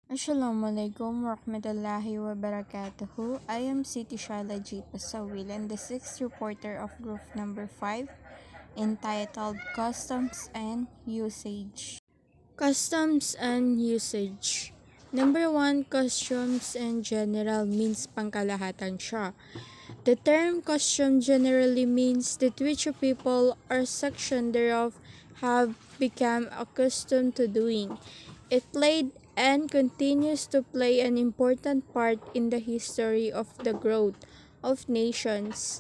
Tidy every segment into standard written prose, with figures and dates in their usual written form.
Assalamualaikum warahmatullahi wabarakatuh. I am Siti Shala G. Pasawil and the sixth reporter of group number 5 entitled Customs and Usage. Customs and Usage. Number 1, customs in general means pangkalahatan siya. The term custom generally means that which a people or section thereof have become accustomed to doing. It played and continues to play an important part in the history of the growth of nations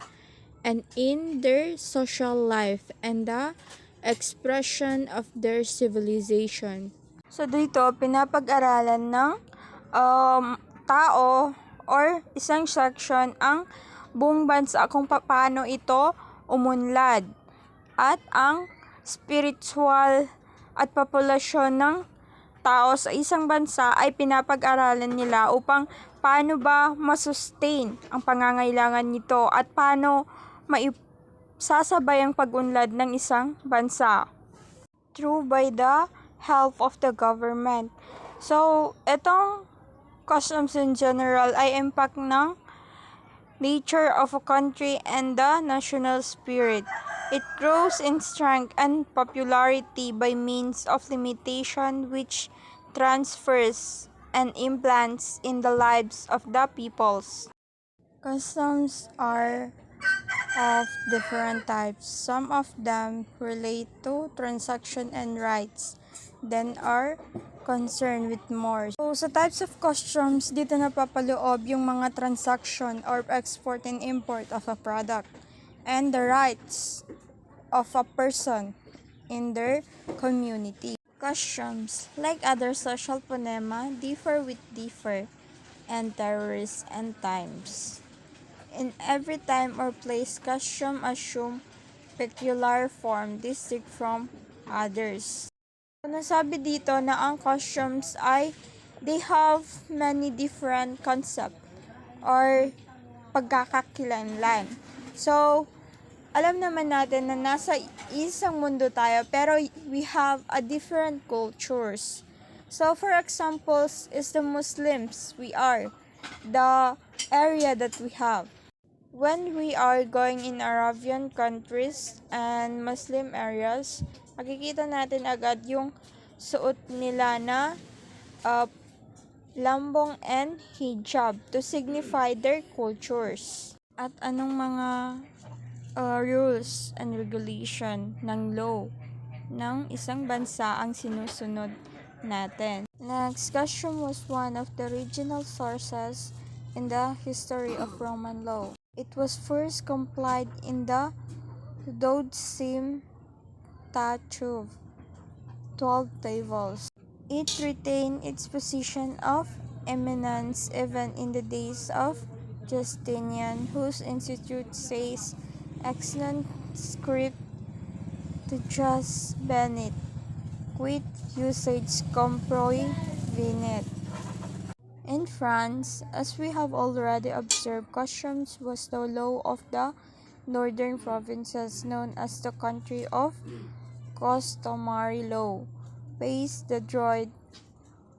and in their social life and the expression of their civilization. So dito, pinapag-aralan ng tao or isang section ang buong bansa kung paano ito umunlad at ang spiritual at populasyon ng tao sa isang bansa ay pinapag-aralan nila upang paano ba masustain ang pangangailangan nito at paano maisasabay ang pag-unlad ng isang bansa through by the help of the government. So, itong customs in general ay impact ng nature of a country and the national spirit. It grows in strength and popularity by means of limitation which transfers and implants in the lives of the peoples. Customs are of different types. Some of them relate to transaction and rights, then are concerned with more. So, sa types of customs, dito napapaloob yung mga transaction or export and import of a product and the rights of a person in their community. Customs, like other social phonema, differ and terrorists and times. In every time or place, custom assume peculiar form distinct from others. Nasabi dito na ang customs ay they have many different concept or pagkakakilanlan. So, alam naman natin na nasa isang mundo tayo pero we have a different cultures. So, for examples is the Muslims we are, the area that we have. When we are going in Arabian countries and Muslim areas, makikita natin agad yung suot nila na lambong and hijab to signify their cultures. At anong mga rules and regulation ng law ng isang bansa ang sinusunod natin. Next, custom was one of the original sources in the history of Roman law. It was first complied in the Dodecim Statute, 12 tables. It retained its position of eminence even in the days of Justinian, whose institute says, excellent script to just benit, quid usage comproi vinet. In France, as we have already observed, customs was the law of the northern provinces known as the country of customary law. Pays the droit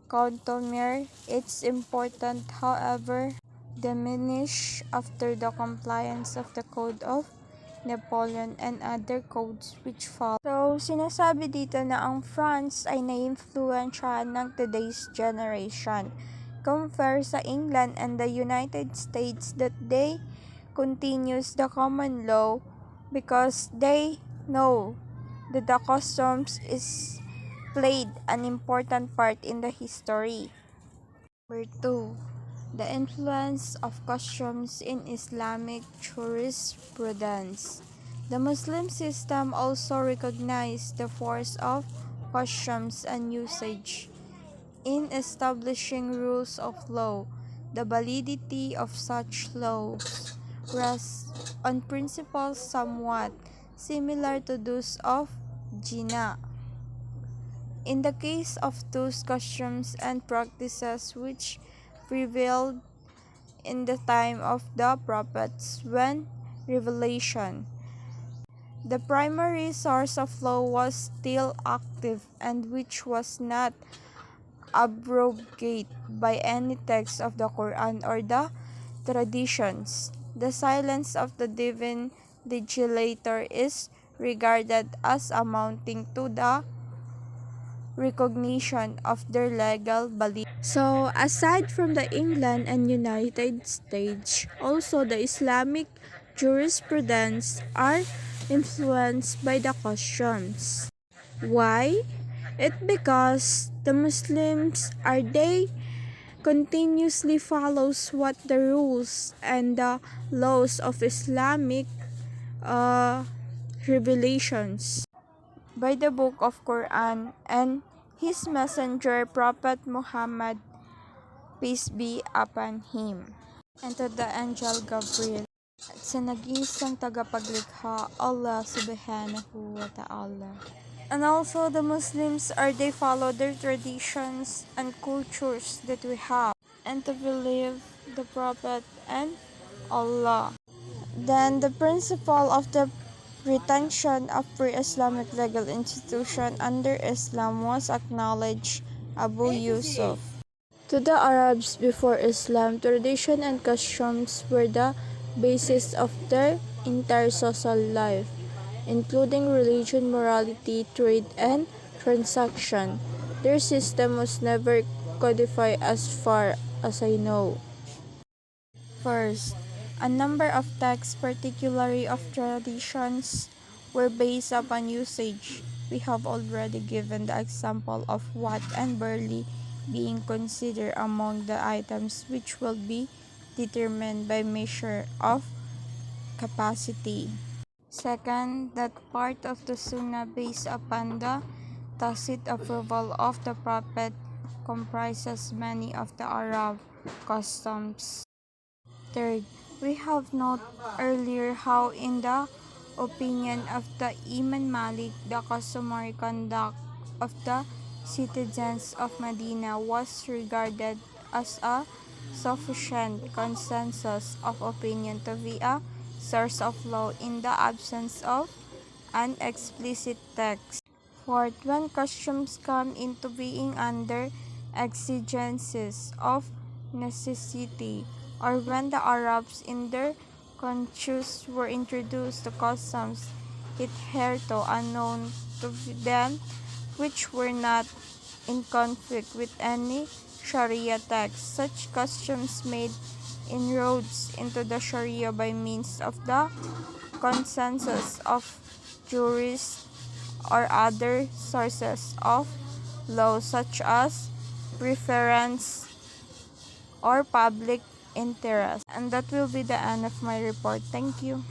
coutumier, its important, however, diminished after the compliance of the Code of Napoleon and other codes which follow. So, sinasabi dito na ang France ay na-influensyahan ng today's generation. Compare sa England and the United States that they continues the common law because they know that the customs is played an important part in the history. Number 2. The influence of customs in Islamic jurisprudence. The Muslim system also recognized the force of customs and usage in establishing rules of law. The validity of such laws rests on principles somewhat similar to those of Jinnah. In the case of those customs and practices which prevailed in the time of the prophets when revelation, the primary source of law was still active and which was not abrogate by any text of the Quran or the traditions. The silence of the divine legislator is regarded as amounting to the recognition of their legal belief. So, aside from the England and United States, also the Islamic jurisprudence are influenced by the customs. Why? It because the Muslims are they continuously follows what the rules and the laws of Islamic uh, revelations by the book of Quran and his messenger Prophet Muhammad, peace be upon him, and to the angel Gabriel at sa nag-iisang tagapaglikha Allah subhanahu wa ta'ala. And also the Muslims are they follow their traditions and cultures that we have and to believe the Prophet and Allah. Then the principle of the retention of pre-Islamic legal institution under Islam was acknowledged Abu Yusuf. To the Arabs before Islam, tradition and customs were the basis of their entire social life, including religion, morality, trade, and transaction. Their system was never codified as far as I know. First, a number of texts, particularly of traditions, were based upon usage. We have already given the example of what and barley being considered among the items which will be determined by measure of capacity. Second, that part of the Sunnah based upon the tacit approval of the Prophet comprises many of the Arab customs. Third, we have noted earlier how in the opinion of the Imam Malik, the customary conduct of the citizens of Medina was regarded as a sufficient consensus of opinion to be a source of law in the absence of an explicit text. Fourth, when customs come into being under exigencies of necessity, or when the Arabs in their conscience were introduced to customs hitherto unknown to them, which were not in conflict with any Sharia text, such customs made inroads into the Sharia by means of the consensus of jurists or other sources of law such as preference or public interest. And that will be the end of my report. Thank you.